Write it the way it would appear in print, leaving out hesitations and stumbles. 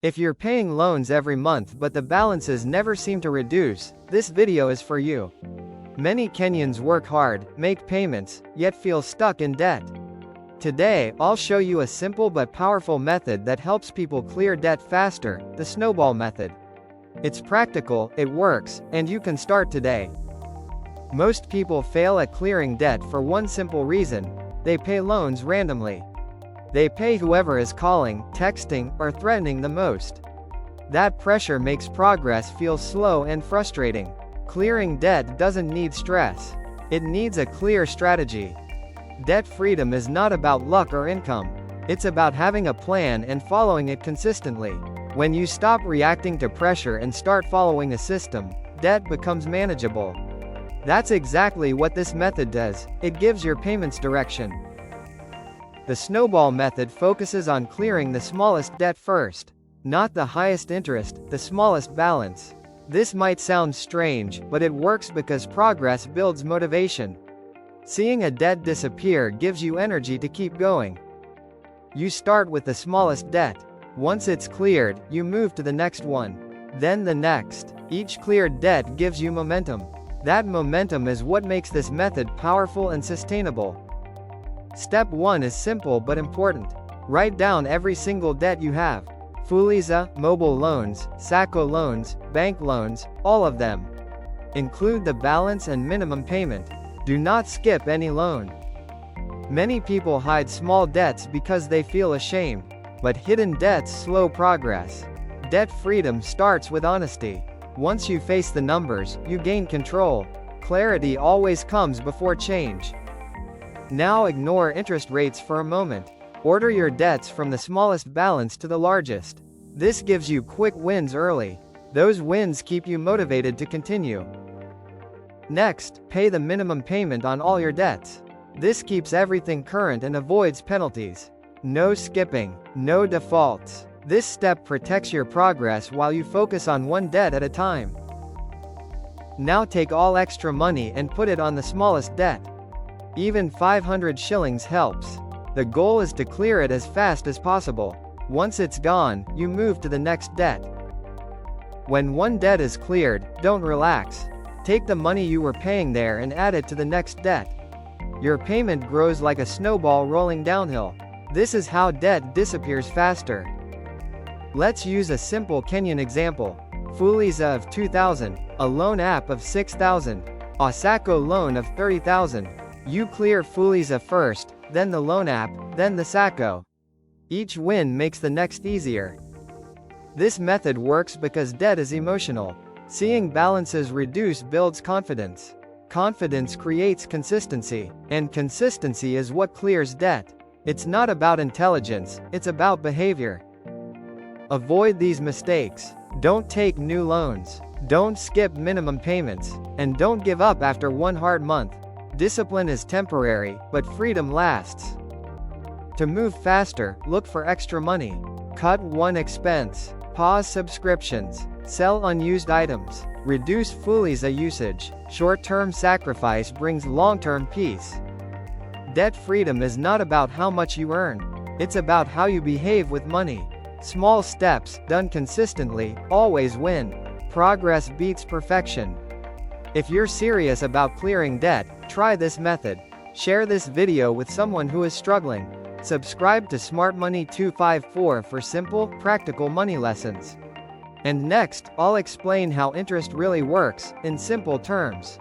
If you're paying loans every month but the balances never seem to reduce, this video is for you. Many Kenyans work hard, make payments, yet feel stuck in debt. Today, I'll show you a simple but powerful method that helps people clear debt faster, the Snowball Method. It's practical, it works, and you can start today. Most people fail at clearing debt for one simple reason: they pay loans randomly. They pay whoever is calling, texting, or threatening the most. That pressure makes progress feel slow and frustrating. Clearing debt doesn't need stress. It needs a clear strategy. Debt freedom is not about luck or income. It's about having a plan and following it consistently. When you stop reacting to pressure and start following a system, debt becomes manageable. That's exactly what this method does. It gives your payments direction. The Snowball Method focuses on clearing the smallest debt first. Not the highest interest, the smallest balance. This might sound strange, but it works because progress builds motivation. Seeing a debt disappear gives you energy to keep going. You start with the smallest debt. Once it's cleared, you move to the next one. Then the next. Each cleared debt gives you momentum. That momentum is what makes this method powerful and sustainable. Step 1 is simple but important. Write down every single debt you have. Fuliza, mobile loans, SACCO loans, bank loans, all of them. Include the balance and minimum payment. Do not skip any loan. Many people hide small debts because they feel ashamed, but hidden debts slow progress. Debt freedom starts with honesty. Once you face the numbers, you gain control. Clarity always comes before change. Now ignore interest rates for a moment. Order your debts from the smallest balance to the largest. This gives you quick wins early. Those wins keep you motivated to continue. Next, pay the minimum payment on all your debts. This keeps everything current and avoids penalties. No skipping, no defaults. This step protects your progress while you focus on one debt at a time. Now take all extra money and put it on the smallest debt. Even 500 shillings helps. The goal is to clear it as fast as possible. Once it's gone, you move to the next debt. When one debt is cleared, don't relax. Take the money you were paying there and add it to the next debt. Your payment grows like a snowball rolling downhill. This is how debt disappears faster. Let's use a simple Kenyan example. Fuliza of 2,000, a loan app of 6,000, a SACCO loan of 30,000. You clear Fuliza first, then the loan app, then the SACCO. Each win makes the next easier. This method works because debt is emotional. Seeing balances reduce builds confidence. Confidence creates consistency, and consistency is what clears debt. It's not about intelligence, it's about behavior. Avoid these mistakes. Don't take new loans. Don't skip minimum payments. And don't give up after one hard month. Discipline is temporary, but freedom lasts. To move faster, look for extra money. Cut one expense. Pause subscriptions. Sell unused items. Reduce Fuliza usage. Short-term sacrifice brings long-term peace. Debt freedom is not about how much you earn. It's about how you behave with money. Small steps, done consistently, always win. Progress beats perfection. If you're serious about clearing debt, try this method. Share this video with someone who is struggling. Subscribe to Smart Money 254 for simple, practical money lessons. And next, I'll explain how interest really works, in simple terms.